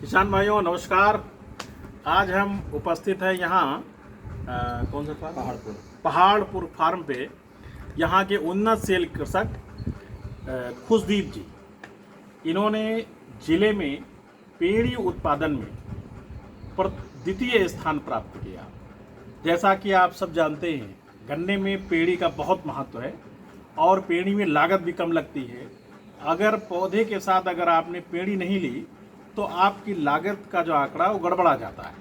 किसान भाइयों नमस्कार। आज हम उपस्थित हैं यहाँ कौन सा फार्म? पहाड़पुर फार्म पे। यहाँ के उन्नत सेल कृषक खुशदीप जी, इन्होंने जिले में पेड़ी उत्पादन में द्वितीय स्थान प्राप्त किया। जैसा कि आप सब जानते हैं, गन्ने में पेड़ी का बहुत महत्व है और पेड़ी में लागत भी कम लगती है। अगर पौधे के साथ अगर आपने पेड़ी नहीं ली तो आपकी लागत का जो आंकड़ा वो गड़बड़ा जाता है।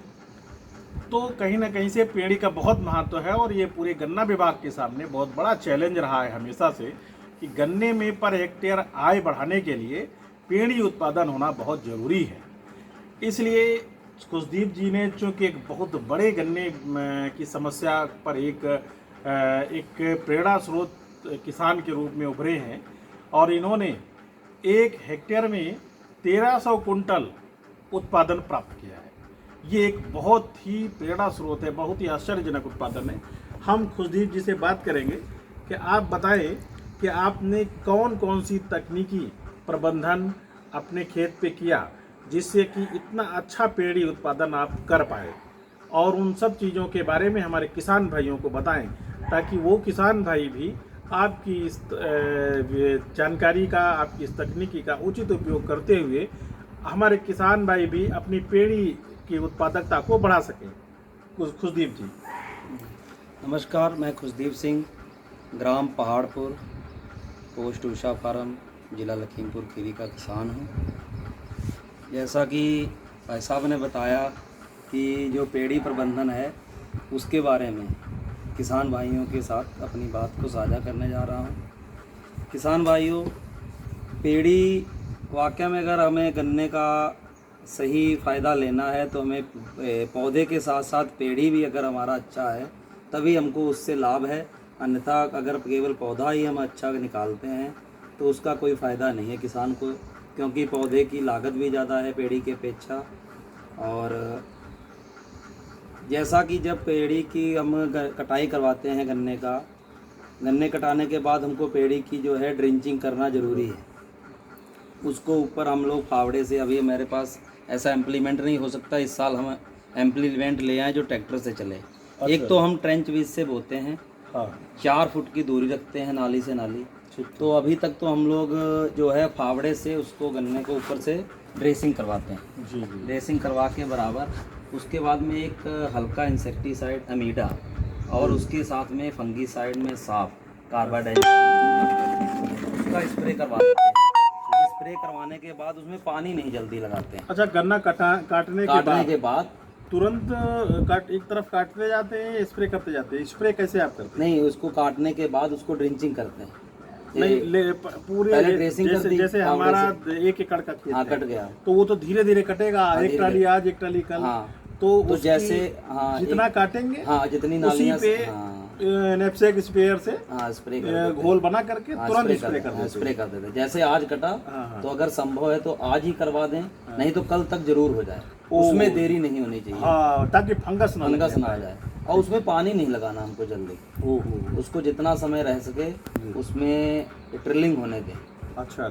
तो कहीं ना कहीं से पेड़ी का बहुत महत्व है और ये पूरे गन्ना विभाग के सामने बहुत बड़ा चैलेंज रहा है हमेशा से कि गन्ने में पर हेक्टेयर आय बढ़ाने के लिए पेड़ी उत्पादन होना बहुत ज़रूरी है। इसलिए खुशदीप जी ने चूँकि एक बहुत बड़े गन्ने की समस्या पर एक प्रेरणा स्रोत किसान के रूप में उभरे हैं और इन्होंने 1 हेक्टेयर में 1300 कुंटल उत्पादन प्राप्त किया है। ये एक बहुत ही प्रेरणा स्रोत है, बहुत ही आश्चर्यजनक उत्पादन है। हम खुशदीप जी से बात करेंगे कि आप बताएं कि आपने कौन कौन सी तकनीकी प्रबंधन अपने खेत पे किया जिससे कि इतना अच्छा पेड़ी उत्पादन आप कर पाए, और उन सब चीज़ों के बारे में हमारे किसान भाइयों को बताएं ताकि वो किसान भाई भी आपकी इस जानकारी का, आपकी इस तकनीकी का उचित उपयोग करते हुए हमारे किसान भाई भी अपनी पेड़ी की उत्पादकता को बढ़ा सकें। खुशदीप जी नमस्कार, मैं खुशदीप सिंह, ग्राम पहाड़पुर, पोस्ट उषा फार्म, ज़िला लखीमपुर खीरी का किसान हूँ। जैसा कि भाई साहब ने बताया कि जो पेड़ी प्रबंधन है उसके बारे में किसान भाइयों के साथ अपनी बात को साझा करने जा रहा हूँ। किसान भाइयों, पेड़ी वाकई में अगर हमें गन्ने का सही फ़ायदा लेना है तो हमें पौधे के साथ साथ पेड़ी भी अगर हमारा अच्छा है तभी हमको उससे लाभ है। अन्यथा अगर केवल पौधा ही हम अच्छा निकालते हैं तो उसका कोई फ़ायदा नहीं है किसान को, क्योंकि पौधे की लागत भी ज़्यादा है पेड़ी के अपेक्षा। और जैसा कि जब पेड़ी की हम कटाई करवाते हैं गन्ने कटाने के बाद हमको पेड़ी की जो है ड्रिंचिंग करना ज़रूरी है। उसको ऊपर हम लोग फावड़े से, अभी मेरे पास ऐसा इम्प्लीमेंट नहीं हो सकता, इस साल हम इम्प्लीमेंट ले आए जो ट्रैक्टर से चले। अच्छा। एक तो हम ट्रेंच बीज से बोते हैं, हाँ। 4 फुट की दूरी रखते हैं नाली से नाली। तो अभी तक तो हम लोग जो है फावड़े से उसको गन्ने को ऊपर से ड्रेसिंग करवाते हैं। जी। ड्रेसिंग करवा के बराबर उसके बाद में एक हल्का इंसेक्टिसाइड अमीडा और उसके साथ में फंगीसाइड में साफ कार्बाडाइज उसका स्प्रे करवा देते हैं। स्प्रे करवाने के बाद उसमें पानी नहीं जल्दी लगाते हैं। अच्छा, गन्ना काटने के बाद तुरंत एक तरफ काटते जाते हैं, स्प्रे करते जाते हैं? स्प्रे कैसे आप करते हैं? नहीं, उसको काटने के बाद उसको ड्रिंचिंग करते हैं। नहीं, पूरे ड्रेसिंग जैसे हमारा 1 एकड़ का खेत हाँ, है, कट गया तो वो तो धीरे धीरे कटेगा। एक ट्राली आज, एक ट्राली कल। हाँ, तो जैसे हाँ, जितना काटेंगे हाँ, जितनी उसी नालियाँ पे नेपसेक स्प्रेयर से स्प्रे घोल बना करके तुरंत स्प्रे कर देते। जैसे आज कटा तो अगर संभव है तो आज ही करवा दें, नहीं तो कल तक जरूर हो जाए। उसमें देरी नहीं होनी चाहिए। हाँ, ताकि फंगस ना आ जाए। और उसमें पानी नहीं लगाना हमको जल्दी। उसको जितना समय रह सके उसमें ट्रिलिंग होने दें। अच्छा।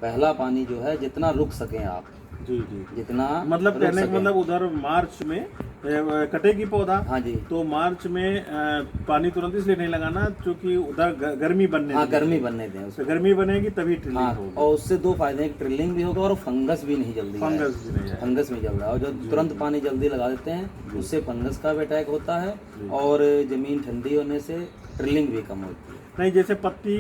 पहला पानी जो है जितना रुक सकें आप, जी, जितना मतलब कहने का मतलब उधर मार्च में कटेगी पौधा। हाँ जी। तो मार्च में पानी तुरंत इसलिए नहीं लगाना क्योंकि उधर गर्मी बनने दें। उससे गर्मी बनेगी तभी ट्रिलिंग होगी। और उससे 2 फायदे हैं, ट्रिलिंग भी होगा और फंगस भी नहीं जल्दी फंगस नहीं जल्दी। और जो तुरंत पानी जल्दी लगा देते हैं उससे फंगस का भी अटैक होता है और ज़मीन ठंडी होने से ट्रिलिंग भी कम होती है। नहीं, जैसे पत्ती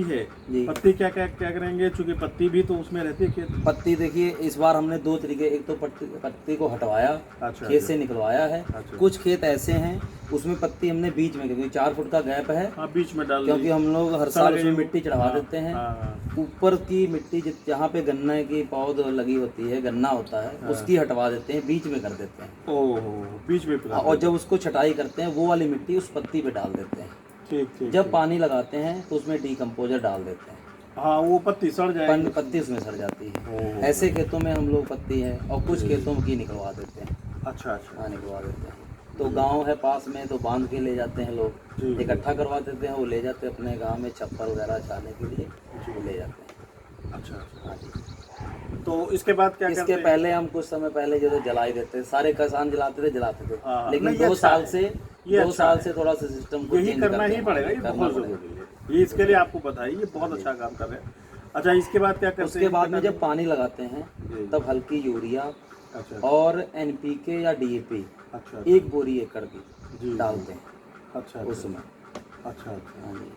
है, पत्ती क्या करेंगे? चूंकि पत्ती भी तो उसमें रहती है। पत्ती देखिए, इस बार हमने 2 तरीके, एक तो पत्ती को हटवाया, खेत से निकलवाया है। कुछ खेत ऐसे हैं उसमें पत्ती हमने बीच में, क्योंकि 4 फुट का गैप है, बीच में डाल, क्योंकि हम लोग हर साल उसमें मिट्टी चढ़वा देते हैं। ऊपर की मिट्टी जहाँ पे गन्ने की पौध लगी होती है, गन्ना होता है, उसकी हटवा देते हैं, बीच में कर देते हैं। ओह, बीच में। और जब उसको छटाई करते हैं वो वाली मिट्टी उस पत्ती पे डाल देते हैं। ठीक। जब पानी लगाते हैं तो उसमें डीकम्पोजर डाल देते हैं। हाँ, वो पत्ती सड़ जाएगी। पत्ती उसमें सड़ जाती है। ऐसे खेतों में हम लोग पत्ती है और कुछ खेतों की निकलवा देते हैं। अच्छा। हाँ, निकलवा देते हैं। तो गांव है पास में, तो बांध के ले जाते हैं लोग, इकट्ठा करवा देते हैं, वो ले जाते हैं अपने गांव में छप्पर वगैरह छाने के लिए, वो ले जाते हैं। अच्छा। हाँ जी। तो इसके बाद क्या इसके करते हैं? पहले हम कुछ समय पहले जो जला ही देते थे, सारे किसान जलाते थे हाँ, लेकिन नहीं, ये 2 अच्छा साल है। से ये 2 अच्छा साल है। से थोड़ा सा सिस्टम को यही चेंज करना ही करके पड़ेगा, ये करना बहुत पड़ेगा। जरूरी है। ये इसके लिए आपको बताइए, ये बहुत अच्छा काम कर रहे हैं। अच्छा, इसके बाद क्या करते हैं? उसके बाद में जब पानी लगाते हैं जी। तब हल्की यूरिया अच्छा और एनपीके या डीएपी अच्छा 1 बोरी एकड़ जी, की डालते हैं अच्छा उसमें। अच्छा अच्छा। हाँ जी।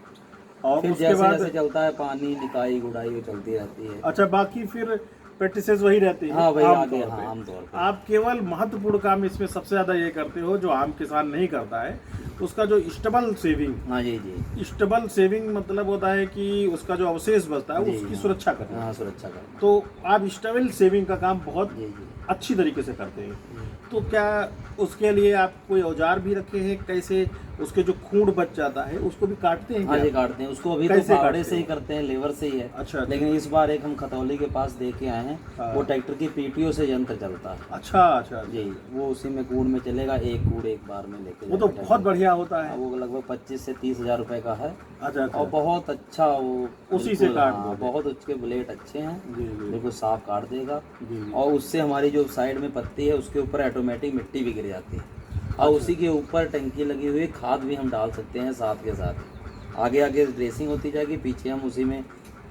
और फिर उसके जैसे बाद जैसे चलता है पानी, निकाई गुड़ाई वो चलती रहती है। अच्छा, बाकी फिर प्रैक्टिसेस वही रहती है हाँ वही आम आगे, तौर हाँ पे। आमतौर पर। आप केवल महत्वपूर्ण काम इसमें सबसे ज़्यादा ये करते हो जो आम किसान नहीं करता है, उसका जो स्टबल सेविंग। हाँ जी जी स्टबल सेविंग मतलब होता है कि उसका जो अवशेष बचता है जी, उसकी हाँ। सुरक्षा करना। हाँ सुरक्षा करना। तो आप स्टबल सेविंग का काम बहुत जी जी अच्छी तरीके से करते हैं। तो क्या उसके लिए आप कोई औजार भी रखे हैं? कैसे उसके जो खूंट बच जाता है उसको भी काटते हैं हाँ क्या? जी काटते हैं उसको। अभी तो कैसे फावड़े काटते से ही हो? करते हैं, लेबर से ही है। अच्छा, लेकिन इस बार एक हम खतौली के पास दे के आए हैं, हाँ। वो ट्रैक्टर की पीटीओ से यंत्र चलता है। अच्छा अच्छा। जी, वो उसी में कूड़ में चलेगा, एक कूड़ एक बार में लेके वो तो जाएगा बहुत ट्रैक्टर। बढ़िया होता है। वो लगभग 25 से 30 हज़ार रुपए का है। अच्छा अच्छा। और बहुत अच्छा वो उसी से बिल्कुल, काट हाँ, दोगे? बहुत उसके ब्लेड अच्छे हैं, जी जी बिल्कुल साफ काट देगा। जी। और उससे हमारी जो साइड में पत्ती है उसके ऊपर ऑटोमेटिक मिट्टी भी गिर जाती है। और अच्छा। उसी के ऊपर टंकी लगी हुई है, खाद भी हम डाल सकते हैं साथ के साथ। आगे आगे ड्रेसिंग होती जाएगी, पीछे हम उसी में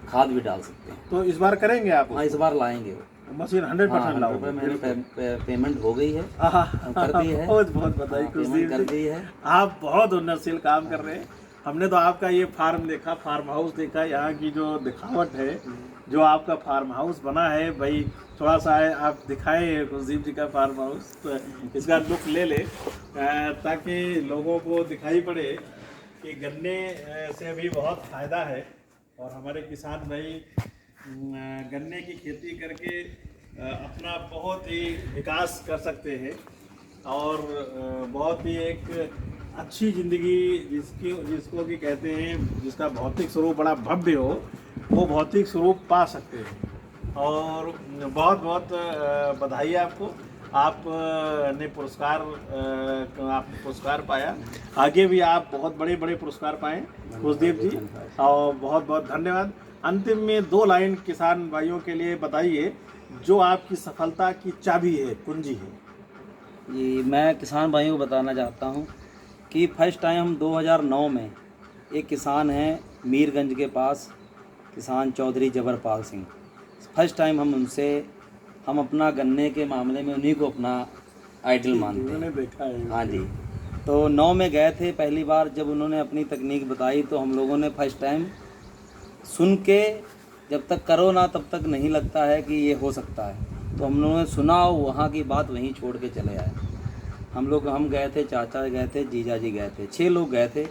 खाद भी डाल सकते हैं। तो इस बार करेंगे आप हाँ इस उसको? बार लाएंगे वो। मशीन हाँ 100% 100 लाओगे? रुपये मैंने बिल्कुल। पेमेंट हो गई है, आहा, कर दी है। बहुत बहुत बधाई हाँ, पेमेंट कर कुलदीप दी जी। है। आप बहुत उन्नतशील काम कर रहे हैं। हमने तो आपका ये फार्म देखा, फार्म हाउस देखा, यहाँ की जो दिखावट है, जो आपका फार्म हाउस बना है भाई, थोड़ा सा है आप दिखाए कुलदीप जी का फार्म हाउस, तो इसका लुक ले ले ताकि लोगों को दिखाई पड़े कि गन्ने से भी बहुत फायदा है। और हमारे किसान भाई गन्ने की खेती करके अपना बहुत ही विकास कर सकते हैं और बहुत ही एक अच्छी ज़िंदगी जिसको कि कहते हैं, जिसका भौतिक स्वरूप बड़ा भव्य हो, वो भौतिक स्वरूप पा सकते हैं। और बहुत बहुत बधाई आपको। आप ने पुरस्कार आपने पुरस्कार पाया। आगे भी आप बहुत बड़े बड़े पुरस्कार पाएं कुलदीप जी, और बहुत बहुत धन्यवाद। अंतिम में 2 लाइन किसान भाइयों के लिए बताइए जो आपकी सफलता की चाबी है, कुंजी है। जी, मैं किसान भाइयों को बताना चाहता हूँ कि फर्स्ट टाइम हम 2009 में एक किसान हैं मीरगंज के पास, किसान चौधरी जबरपाल सिंह, फर्स्ट टाइम हम अपना गन्ने के मामले में उन्हीं को अपना आइडल मानते मैंने हैं। देखा है। हाँ जी, तो 9 में गए थे पहली बार, जब उन्होंने अपनी तकनीक बताई तो हम लोगों ने फर्स्ट टाइम सुन के, जब तक करो ना तब तक नहीं लगता है कि ये हो सकता है, तो हम लोगों ने सुना और वहाँ की बात वहीं छोड़ के चले आए। हम गए थे, चाचा गए थे, जीजा जी गए थे, 6 लोग गए थे।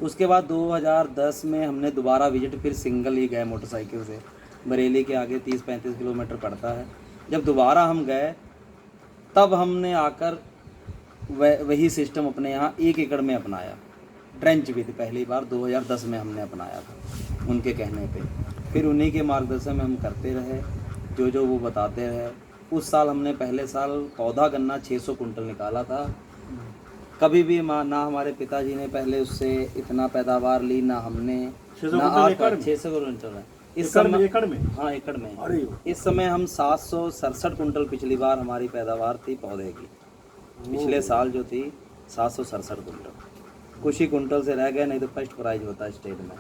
उसके बाद 2010 में हमने दोबारा विजिट, फिर सिंगल ही गए मोटरसाइकिल से, बरेली के आगे 30-35 किलोमीटर पड़ता है। जब दोबारा हम गए तब हमने आकर वही सिस्टम अपने यहाँ 1 एकड़ में अपनाया। ट्रेंच भी थी पहली बार 2010 में हमने अपनाया था उनके कहने पे। फिर उन्हीं के मार्गदर्शन में हम करते रहे, जो जो वो बताते रहे। उस साल हमने पहले साल पौधा गन्ना 600 कुंटल निकाला था। कभी भी ना हमारे पिताजी ने पहले उससे इतना पैदावार ली, ना हमने, 600 ना कुंटल आज एकड़ तक में? 600 कुंटल है इस एकड़ में? समय। एकड़ में? हाँ एकड़ में। अरे इस समय हम 767 कुंटल पिछली बार हमारी पैदावार थी पौधे की। पिछले साल जो थी 767 कुंटल, कुछ ही कुंटल से रह गए, नहीं तो फर्स्ट प्राइज होता है स्टेट में।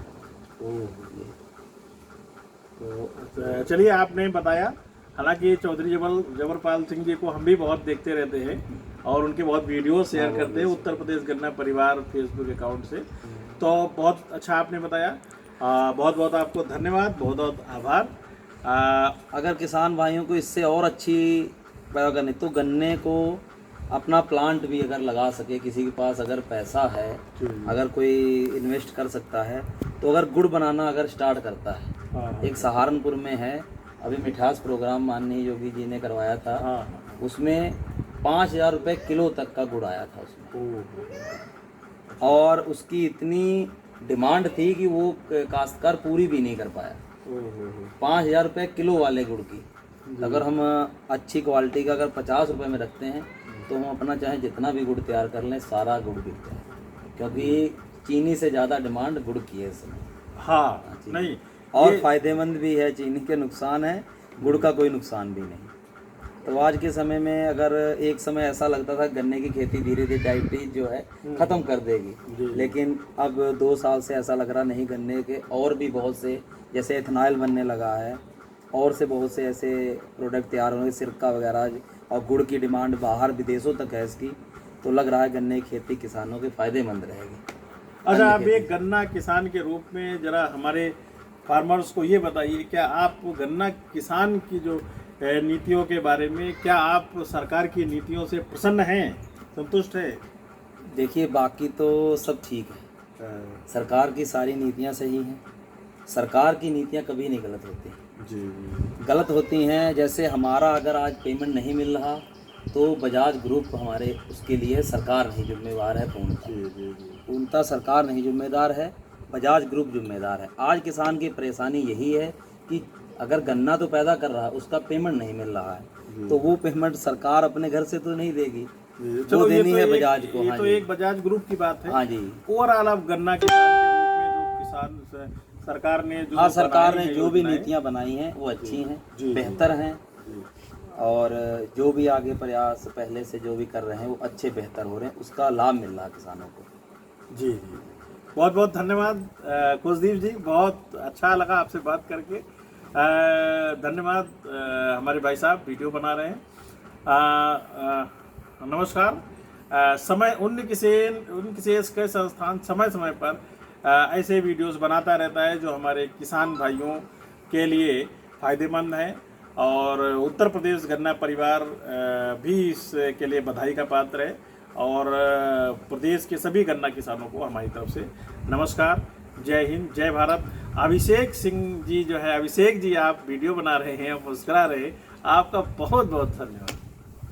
तो चलिए, आपने बताया। हालांकि चौधरी जबरपाल सिंह जी को हम भी बहुत देखते रहते हैं और उनके बहुत वीडियो शेयर करते हैं उत्तर प्रदेश गन्ना परिवार फेसबुक अकाउंट से। तो बहुत अच्छा आपने बताया। बहुत बहुत आपको धन्यवाद, बहुत बहुत आभार। अगर किसान भाइयों को इससे और अच्छी पैदा करनी तो गन्ने को अपना प्लांट भी अगर लगा सके, किसी के पास अगर पैसा है, अगर कोई इन्वेस्ट कर सकता है, तो अगर गुड़ बनाना अगर स्टार्ट करता है, एक सहारनपुर में है, अभी मिठास प्रोग्राम माननीय योगी जी ने करवाया था, उसमें 5,000 रुपये किलो तक का गुड़ आया था उसमें। और उसकी इतनी डिमांड थी कि वो काश्तकार पूरी भी नहीं कर पाया। 5,000 रुपये किलो वाले गुड़ की। अगर हम अच्छी क्वालिटी का अगर 50 रुपये में रखते हैं तो हम अपना चाहे जितना भी गुड़ तैयार कर लें, सारा गुड़ बिकता है, क्योंकि चीनी से ज़्यादा डिमांड गुड़ की है इस समय। हाँ नहीं, और फ़ायदेमंद भी है, चीनी के नुकसान है गुड़ का कोई नुकसान भी नहीं। तो आज के समय में अगर एक समय ऐसा लगता था गन्ने की खेती धीरे धीरे डायबिटीज जो है ख़त्म कर देगी, लेकिन अब 2 साल से ऐसा लग रहा नहीं, गन्ने के और भी बहुत से जैसे एथेनॉल बनने लगा है और से बहुत से ऐसे प्रोडक्ट तैयार होंगे, सिरका वगैरह, और गुड़ की डिमांड बाहर विदेशों तक है इसकी। तो लग रहा है गन्ने की खेती किसानों के फ़ायदेमंद रहेगी। अच्छा, आप एक गन्ना किसान के रूप में जरा हमारे फार्मर्स को ये बताइए, क्या आप गन्ना किसान की जो नीतियों के बारे में, क्या आप सरकार की नीतियों से प्रसन्न हैं, संतुष्ट है? देखिए, बाकी तो सब ठीक है, सरकार की सारी नीतियां सही हैं। सरकार की नीतियां कभी नहीं गलत होती जी। गलत होती हैं। जैसे हमारा अगर आज पेमेंट नहीं मिल रहा तो बजाज ग्रुप हमारे उसके लिए सरकार नहीं जिम्मेवार है, पूर्णतः सरकार नहीं जिम्मेदार है, बजाज ग्रुप जिम्मेदार है। आज किसान की परेशानी यही है कि अगर गन्ना तो पैदा कर रहा है, उसका पेमेंट नहीं मिल रहा है, तो वो पेमेंट सरकार अपने घर से तो नहीं देगी, वो देनी है बजाज को। ये तो एक बजाज ग्रुप की बात है। हाँ जी। ओवरऑल अब गन्ना किसान के रूप में जो किसान सरकार ने जो सरकार ने जो भी नीतियाँ बनाई हैं वो अच्छी हैं, बेहतर हैं, और जो भी आगे प्रयास पहले से जो भी कर रहे हैं वो अच्छे बेहतर हो रहे हैं, उसका लाभ मिल रहा है किसानों को। जी। बहुत बहुत धन्यवाद कुलदीप जी, बहुत अच्छा लगा आपसे बात करके। धन्यवाद। हमारे भाई साहब वीडियो बना रहे हैं। नमस्कार। समय उन्नति किसेस के संस्थान समय समय पर ऐसे वीडियोस बनाता रहता है जो हमारे किसान भाइयों के लिए फ़ायदेमंद हैं, और उत्तर प्रदेश गन्ना परिवार भी इसके लिए बधाई का पात्र है, और प्रदेश के सभी गन्ना किसानों को हमारी तरफ से नमस्कार, जय हिंद, जय भारत। अभिषेक सिंह जी जो है, अभिषेक जी आप वीडियो बना रहे हैं, मुस्कुरा रहे हैं, आपका बहुत बहुत धन्यवाद।